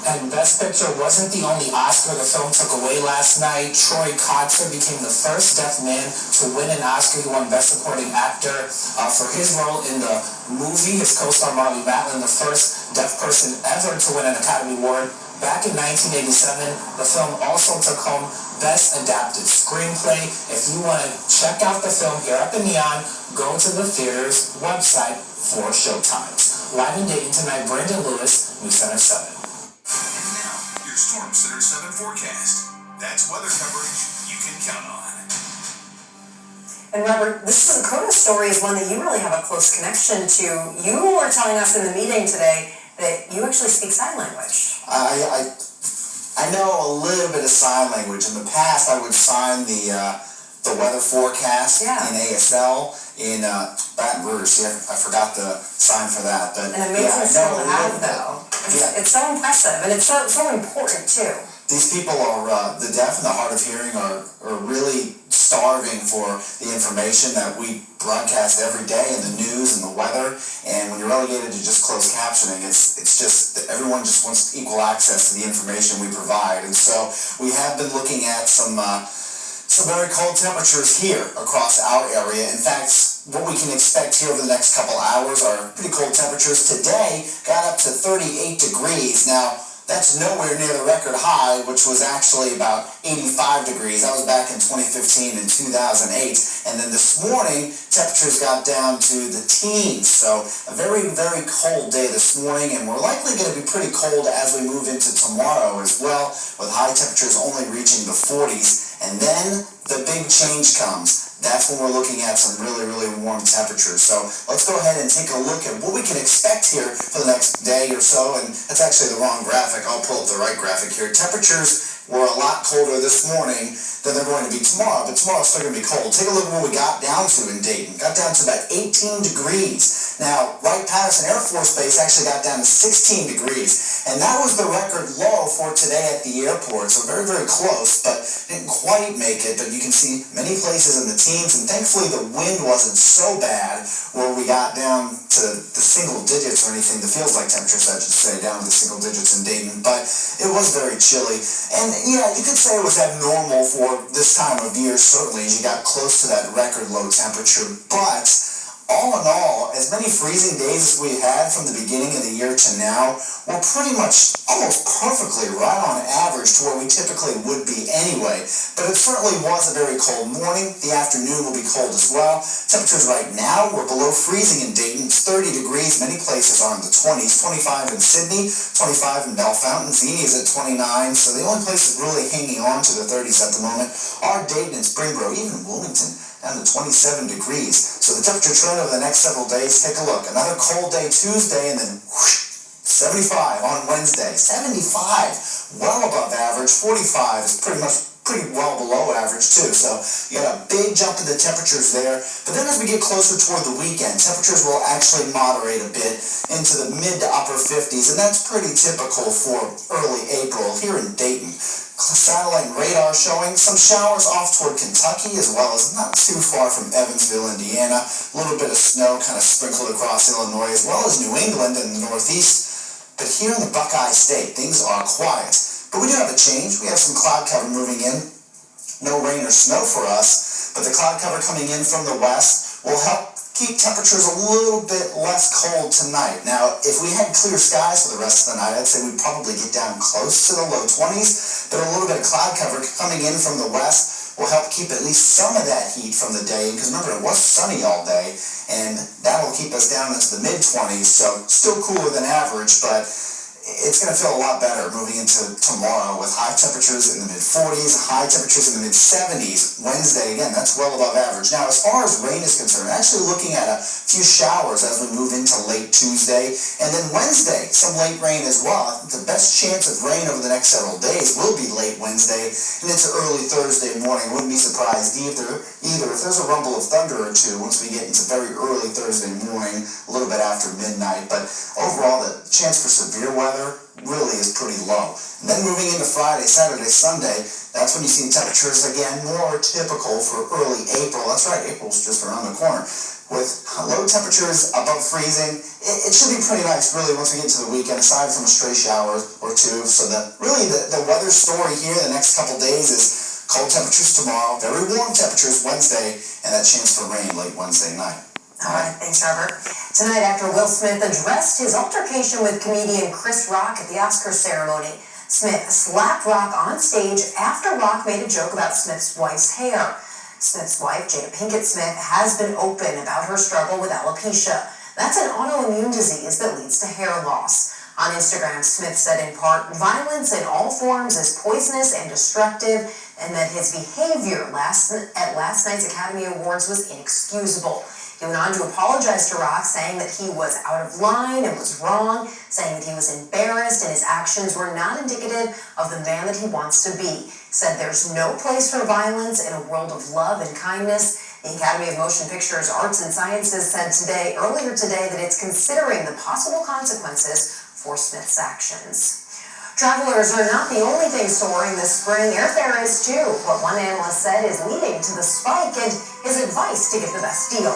And Best Picture wasn't the only Oscar the film took away last night. Gauthreaux became the first deaf man to win an Oscar. He won Best Supporting Actor for his role in the movie. His co-star Marley Matlin, the first deaf person ever to win an Academy Award. Back in 1987, the film also took home Best Adapted Screenplay. If you want to check out the film here at the Neon, go to the theater's website for showtimes. Live in Dayton tonight, Brandon Lewis, News Center 7. And now, your Storm Center 7 forecast. That's weather coverage you can count on. And Robert, this Dakota story is one that you really have a close connection to. You were telling us in the meeting today that you actually speak sign language. I know a little bit of sign language. In the past, I would sign the weather forecast in ASL in Baton Rouge. See, I forgot the sign for that. But an amazing skill to have, though. It's so impressive, and it's so important, too. These people are, the deaf and the hard of hearing are really starving for the information that we broadcast every day in the news and the weather. And when you're relegated to just closed captioning, it's just that everyone just wants equal access to the information we provide. And so we have been looking at some very cold temperatures here across our area. In fact, what we can expect here over the next couple hours are pretty cold temperatures. Today got up to 38 degrees. Now, that's nowhere near the record high, which was actually about 85 degrees. That was back in 2015 and 2008. And then this morning, temperatures got down to the teens. So a very, very cold day this morning, and we're likely going to be pretty cold as we move into tomorrow as well, with high temperatures only reaching the 40s. And then the big change comes. That's when we're looking at some really, really warm temperatures. So let's go ahead and take a look at what we can expect here for the next day or so. And that's actually the wrong graphic. I'll pull up the right graphic here. Temperatures were a lot colder this morning than they're going to be tomorrow, but tomorrow's still going to be cold. Take a look at what we got down to in Dayton. Got down to about 18 degrees. Now, Wright-Patterson Air Force Base actually got down to 16 degrees, and that was the record low for today at the airport. So very, very close, but didn't quite make it. But you can see many places in the teens, and thankfully the wind wasn't so bad where we got down to the single digits or anything. The feels like temperatures, I should say, down to the single digits in Dayton, but it was very chilly. And yeah, you could say it was abnormal for this time of year, certainly, as you got close to that record low temperature. But all in all, as many freezing days as we had from the beginning of the year to now, we're pretty much almost perfectly right on average to where we typically would be anyway. But it certainly was a very cold morning. The afternoon will be cold as well. Temperatures right now, we're below freezing in Dayton. It's 30 degrees. Many places are in the 20s. 25 in Sydney, 25 in Bellefontaine. Zini is at 29. So the only places really hanging on to the 30s at the moment are Dayton and Springboro, even Wilmington, down to 27 degrees. So the temperature trend over the next several days, take a look. Another cold day Tuesday, and then whoosh, 75 on Wednesday. 75, well above average. 45 is pretty well below average too. So you got a big jump in the temperatures there. But then as we get closer toward the weekend, temperatures will actually moderate a bit into the mid to upper 50s, and that's pretty typical for early April here in Dayton. Satellite and radar showing some showers off toward Kentucky, as well as not too far from Evansville, Indiana. A little bit of snow kind of sprinkled across Illinois, as well as New England and the Northeast. But here in the Buckeye State, things are quiet. But we do have a change. We have some cloud cover moving in. No rain or snow for us, but the cloud cover coming in from the west will help keep temperatures a little bit less cold tonight. Now, if we had clear skies for the rest of the night, I'd say we'd probably get down close to the low 20s, but a little bit of cloud cover coming in from the west will help keep at least some of that heat from the day, because remember, it was sunny all day, and that'll keep us down into the mid-20s, so still cooler than average, but it's going to feel a lot better moving into tomorrow with high temperatures in the mid-40s, high temperatures in the mid-70s. Wednesday, again, that's well above average. Now, as far as rain is concerned, actually looking at a few showers as we move into late Tuesday. And then Wednesday, some late rain as well. I think the best chance of rain over the next several days will be late Wednesday and into early Thursday morning. Wouldn't be surprised either if there's a rumble of thunder or two once we get into very early Thursday morning, a little bit after midnight. But overall, the chance for severe weather really is pretty low. And then moving into Friday, Saturday, Sunday, that's when you see temperatures again more typical for early April. That's right, April's just around the corner. with low temperatures above freezing, it should be pretty nice really once we get to the weekend, aside from a stray shower or two. So the weather story here the next couple days is cold temperatures tomorrow, very warm temperatures Wednesday, and that chance for rain late Wednesday night. All right, thanks, Robert. Tonight, actor Will Smith addressed his altercation with comedian Chris Rock at the Oscar ceremony. Smith slapped Rock on stage after Rock made a joke about Smith's wife's hair. Smith's wife, Jada Pinkett Smith, has been open about her struggle with alopecia. That's an autoimmune disease that leads to hair loss. On Instagram, Smith said in part, violence in all forms is poisonous and destructive, and that his behavior at last night's Academy Awards was inexcusable. He went on to apologize to Rock, saying that he was out of line and was wrong, saying that he was embarrassed and his actions were not indicative of the man that he wants to be. He said there's no place for violence in a world of love and kindness. The Academy of Motion Pictures Arts and Sciences said earlier today that it's considering the possible consequences for Smith's actions. Travelers are not the only thing soaring this spring. Airfare is too. What one analyst said is leading to the spike and his advice to get the best deal.